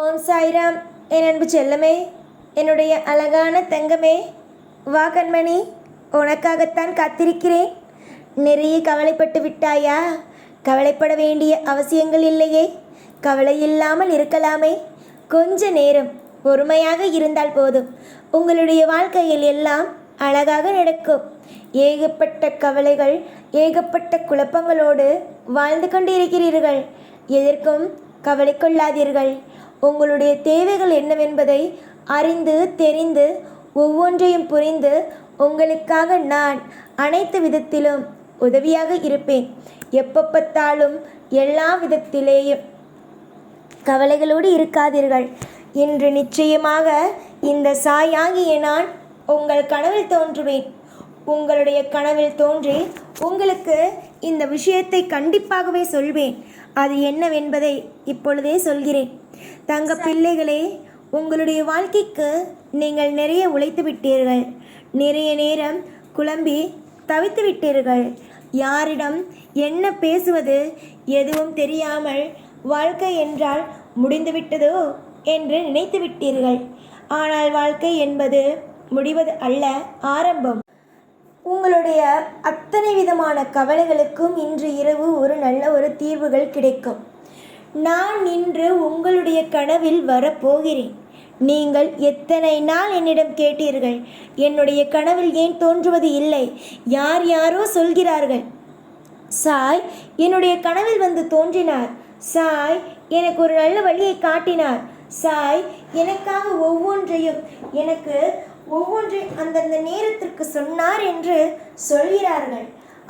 ஓம் சாய்ராம். என் அன்பு செல்லமே, என்னுடைய அழகான தங்கமே, வா கண்மணி, உனக்காகத்தான் காத்திருக்கிறேன். நிறைய கவலைப்பட்டு விட்டாயா? கவலைப்பட வேண்டிய அவசியங்கள் இல்லையே. கவலை இல்லாமல் இருக்கலாமே. கொஞ்ச நேரம் பொறுமையாக இருந்தால் போதும். உங்களுடைய வாழ்க்கையில் எல்லாம் அழகாக நடக்கும். ஏகப்பட்ட கவலைகள், ஏகப்பட்ட குழப்பங்களோடு வாழ்ந்து கொண்டிருக்கிறீர்கள். எதற்கும் கவலை கொள்ளாதீர்கள். உங்களுடைய தேவைகள் என்னவென்பதை அறிந்து தெரிந்து ஒவ்வொன்றையும் புரிந்து உங்களுக்காக நான் அனைத்து விதத்திலும் உதவியாக இருப்பேன். எப்போ பார்த்தாலும் எல்லா விதத்திலேயும் கவலைகளோடு இருக்காதீர்கள். இன்று நிச்சயமாக இந்த சாயாகிய நான் உங்கள் கனவில் தோன்றுவேன். உங்களுடைய கனவில் தோன்றி உங்களுக்கு இந்த விஷயத்தை கண்டிப்பாகவே சொல்வேன். அது என்னவென்பதை இப்பொழுதே சொல்கிறேன். தங்க பிள்ளைகளே, உங்களுடைய வாழ்க்கைக்கு நீங்கள் நிறைய உழைத்து விட்டீர்கள். நிறைய நேரம் குழம்பி தவித்து விட்டீர்கள். யாரிடம் என்ன பேசுவது எதுவும் தெரியாமல் வாழ்க்கை என்றால் முடிந்துவிட்டதோ என்று நினைத்து விட்டீர்கள். ஆனால் வாழ்க்கை என்பது முடிவது அல்ல, ஆரம்பம். உங்களுடைய அத்தனை விதமான கவலைகளுக்கும் இன்று இரவு ஒரு நல்ல ஒரு தீர்வுகள் கிடைக்கும். நான் இன்று உங்களுடைய கனவில் வரப்போகிறேன். நீங்கள் எத்தனை நாள் என்னிடம் கேட்டீர்கள், என்னுடைய கனவில் ஏன் தோன்றுவது இல்லை? யார் யாரோ சொல்கிறார்கள், சாய் என்னுடைய கனவில் வந்து தோன்றினார், சாய் எனக்கு ஒரு நல்ல வழியை காட்டினார், சாய் எனக்காக ஒவ்வொன்றை அந்தந்த நேரத்திற்கு சொன்னார் என்று சொல்கிறார்கள்.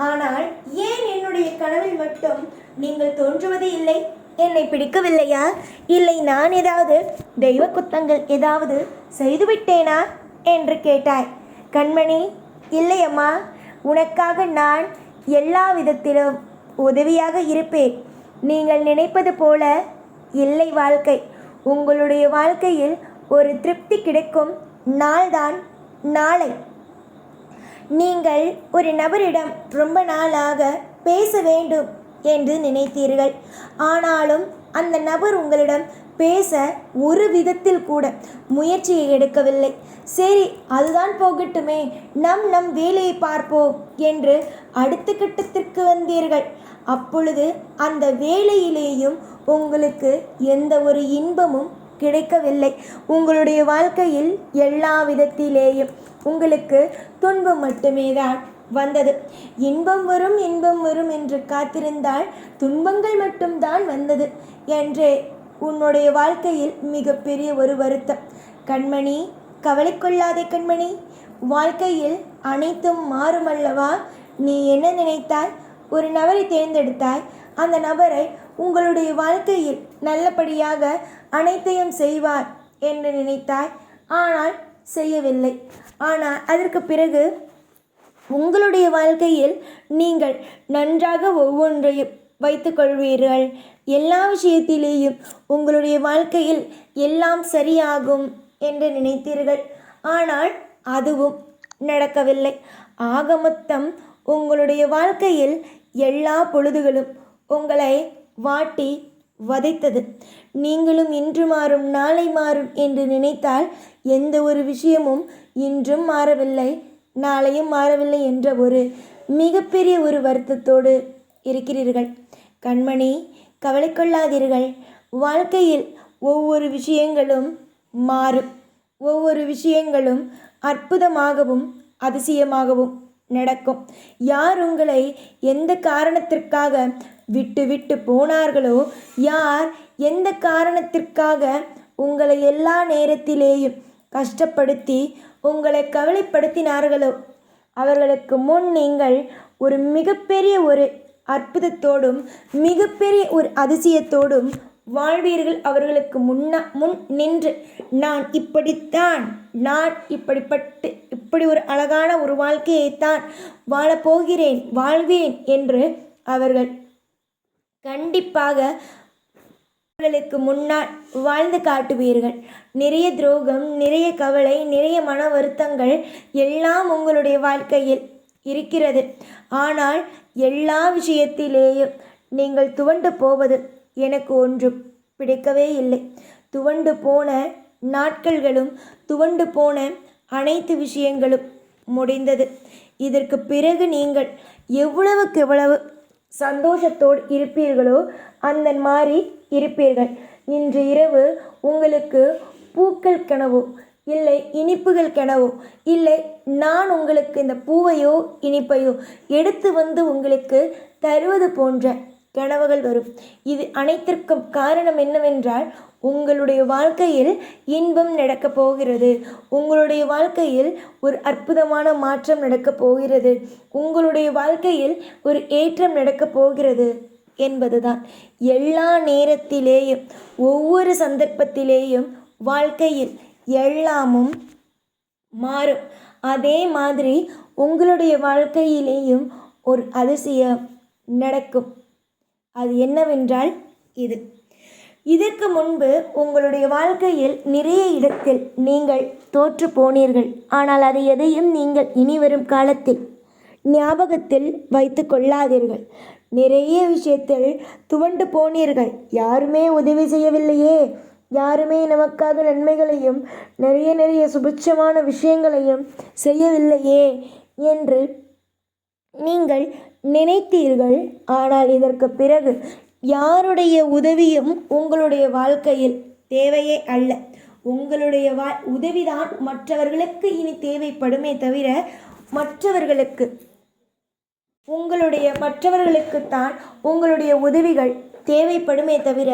ஆனால் ஏன் என்னுடைய கனவில் மட்டும் நீங்கள் தோன்றுவது இல்லை? என்னை பிடிக்கவில்லையா? இல்லை நான் ஏதாவது தெய்வ குத்தங்கள் ஏதாவது செய்துவிட்டேனா என்று கேட்டாய். கண்மணி, இல்லையம்மா, உனக்காக நான் எல்லா விதத்திலும் உதவியாக இருப்பேன். நீங்கள் நினைப்பது போல இல்லை வாழ்க்கை. உங்களுடைய வாழ்க்கையில் ஒரு திருப்தி கிடைக்கும் நாள்தான் நாளை. நீங்கள் ஒரு நபரிடம் ரொம்ப நாளாக பேச வேண்டும் என்று நினைத்தீர்கள். ஆனாலும் அந்த நபர் உங்களிடம் பேச ஒரு விதத்தில் கூட முயற்சியை எடுக்கவில்லை. சரி, அதுதான் போகட்டுமே, நம் வேலையை பார்ப்போம் என்று அடுத்த கட்டத்திற்கு வந்தீர்கள். அப்பொழுது அந்த வேலையிலேயும் உங்களுக்கு எந்த ஒரு இன்பமும் கிடைக்கவில்லை. உங்களுடைய வாழ்க்கையில் எல்லா விதத்திலேயும் உங்களுக்கு துன்பம் மட்டுமே தான் வந்தது. இன்பம் வரும் என்று காத்திருந்தால் துன்பங்கள் மட்டும்தான் வந்தது என்றே உன்னுடைய வாழ்க்கையில் மிகப்பெரிய ஒரு வருத்தம். கண்மணி, கவலை கொள்ளாதே கண்மணி. வாழ்க்கையில் அனைத்தும் மாறுமல்லவா? நீ என்ன நினைத்தாய்? ஒரு நபரை தேர்ந்தெடுத்தாய். அந்த நபரை உங்களுடைய வாழ்க்கையில் நல்லபடியாக அனைத்தையும் செய்வார் என்று நினைத்தாய். ஆனால் செய்யவில்லை. ஆனால் அதற்கு பிறகு உங்களுடைய வாழ்க்கையில் நீங்கள் நன்றாக ஒவ்வொன்றையும் வைத்துக்கொள்வீர்கள். எல்லா விஷயத்திலேயும் உங்களுடைய வாழ்க்கையில் எல்லாம் சரியாகும் என்று நினைத்தீர்கள். ஆனால் அதுவும் நடக்கவில்லை. ஆக மொத்தம் உங்களுடைய வாழ்க்கையில் எல்லா பொழுதுகளும் உங்களை வாட்டி வதைத்தது. நீங்களும் இன்று மாறும் நாளை மாறும் என்று நினைத்தால் எந்த ஒரு விஷயமும் இன்றும் மாறவில்லை, நாளையும் மாறவில்லை என்ற ஒரு மிகப்பெரிய ஒரு வருத்தத்தோடு இருக்கிறீர்கள். கண்மணி, கவலை கொள்ளாதீர்கள். வாழ்க்கையில் ஒவ்வொரு விஷயங்களும் மாறும். ஒவ்வொரு விஷயங்களும் அற்புதமாகவும் அதிசயமாகவும் நடக்கும். யார் உங்களை எந்த காரணத்திற்காக விட்டு விட்டு போனார்களோ, யார் எந்த காரணத்திற்காக உங்களை எல்லா நேரத்திலேயும் கஷ்டப்படுத்தி உங்களை கவலைப்படுத்தினார்களோ, அவர்களுக்கு முன் நீங்கள் ஒரு மிகப்பெரிய ஒரு அற்புதத்தோடும் மிகப்பெரிய ஒரு அதிசயத்தோடும் வாழ்வீர்கள். அவர்களுக்கு முன் நின்று நான் இப்படித்தான், நான் இப்படி ஒரு அழகான ஒரு வாழ்க்கையைத்தான் வாழப்போகிறேன், வாழ்வேன் என்று அவர்கள் கண்டிப்பாக அவர்களுக்கு முன்னால் வாழ்ந்து காட்டுவீர்கள். நிறைய துரோகம், நிறைய கவலை, நிறைய மன வருத்தங்கள் எல்லாம் உங்களுடைய வாழ்க்கையில் இருக்கிறது. ஆனால் எல்லா விஷயத்திலேயும் நீங்கள் துவண்டு போவது எனக்கு ஒன்றும் பிடிக்கவே இல்லை. துவண்டு போன நாட்கள்களும் துவண்டு போன அனைத்து விஷயங்களும் முடிந்தது. இதற்கு பிறகு நீங்கள் எவ்வளவுக்கு எவ்வளவு சந்தோஷத்தோடு இருப்பீர்களோ அந்த மாதிரி இருப்பீர்கள். இன்று இரவு உங்களுக்கு பூக்கள் கனவோ இல்லை இனிப்புகள் கனவோ இல்லை நான் உங்களுக்கு இந்த பூவையோ இனிப்பையோ எடுத்து வந்து உங்களுக்கு தருவது போன்ற கனவுகள் வரும். இது அனைத்திற்கும் காரணம் என்னவென்றால் உங்களுடைய வாழ்க்கையில் இன்பம் நடக்கப் போகிறது. உங்களுடைய வாழ்க்கையில் ஒரு அற்புதமான மாற்றம் நடக்கப் போகிறது. உங்களுடைய வாழ்க்கையில் ஒரு ஏற்றம் நடக்கப் போகிறது என்பதுதான். எல்லா நேரத்திலேயும் ஒவ்வொரு சந்தர்ப்பத்திலேயும் வாழ்க்கையில் எல்லாமும் மாறும். அதே மாதிரி உங்களுடைய வாழ்க்கையிலேயும் ஒரு அதிசயம் நடக்கும். அது என்னவென்றால் இதற்கு முன்பு உங்களுடைய வாழ்க்கையில் நிறைய இடத்தில் நீங்கள் தோற்று போனீர்கள். ஆனால் அதை எதையும் நீங்கள் இனி வரும் காலத்தில் ஞாபகத்தில் வைத்து கொள்ளாதீர்கள். நிறைய விஷயத்தில் துவண்டு போனீர்கள். யாருமே உதவி செய்யவில்லையே, யாருமே நமக்காக நன்மைகளையும் நிறைய சுபிட்சமான விஷயங்களையும் செய்யவில்லையே என்று நீங்கள் நினைத்தீர்கள். ஆனால் இதற்கு பிறகு யாருடைய உதவியும் உங்களுடைய வாழ்க்கையில் தேவையே அல்ல. உங்களுடைய உதவிதான் மற்றவர்களுக்கு இனி தேவைப்படுமே தவிர மற்றவர்களுக்குத்தான் உங்களுடைய உதவிகள் தேவைப்படுமே தவிர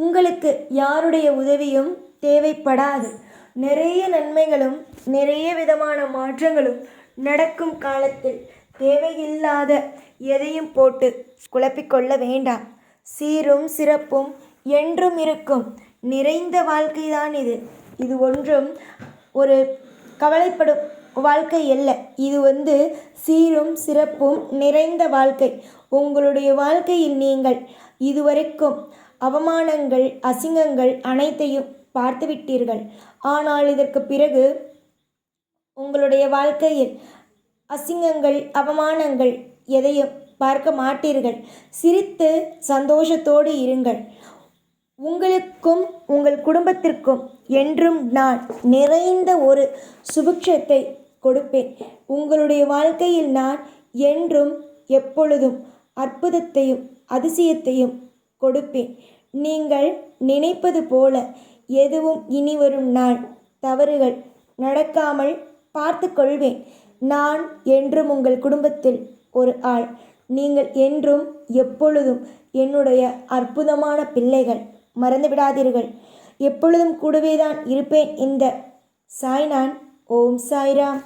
உங்களுக்கு யாருடைய உதவியும் தேவைப்படாது. நிறைய நன்மைகளும் நிறைய விதமான மாற்றங்களும் நடக்கும் காலத்தில் தேவையில்லாத எதையும் போட்டு குழப்பிக்கொள்ள வேண்டாம். சீரும் சிறப்பும் என்றும் இருக்கும் நிறைந்த வாழ்க்கைதான் இது. இது ஒன்றும் ஒரு கவலைப்படும் வாழ்க்கை அல்ல. இது சீரும் சிறப்பும் நிறைந்த வாழ்க்கை. உங்களுடைய வாழ்க்கையில் நீங்கள் இதுவரைக்கும் அவமானங்கள் அசிங்கங்கள் அனைத்தையும் பார்த்துவிட்டீர்கள். ஆனால் இதற்கு பிறகு உங்களுடைய வாழ்க்கையில் அசிங்கங்கள் அவமானங்கள் எதையும் பார்க்க மாட்டீர்கள். சிரித்து சந்தோஷத்தோடு இருங்கள். உங்களுக்கும் உங்கள் குடும்பத்திற்கும் என்றும் நான் நிறைந்த ஒரு சுபிக்ஷத்தை கொடுப்பேன். உங்களுடைய வாழ்க்கையில் நான் என்றும் எப்பொழுதும் அற்புதத்தையும் அதிசயத்தையும் கொடுப்பேன். நீங்கள் நினைப்பது போல எதுவும் இனி வரும் நாள் தவறுகள் நடக்காமல் பார்த்து கொள்வேன். நான் என்றும் உங்கள் குடும்பத்தில் ஒரு ஆள். நீங்கள் என்றும் எப்பொழுதும் என்னுடைய அற்புதமான பிள்ளைகள். மறந்துவிடாதீர்கள். எப்பொழுதும் கூடவே தான் இருப்பேன். இந்த சாய்நான். ஓம் சாய்ராம்.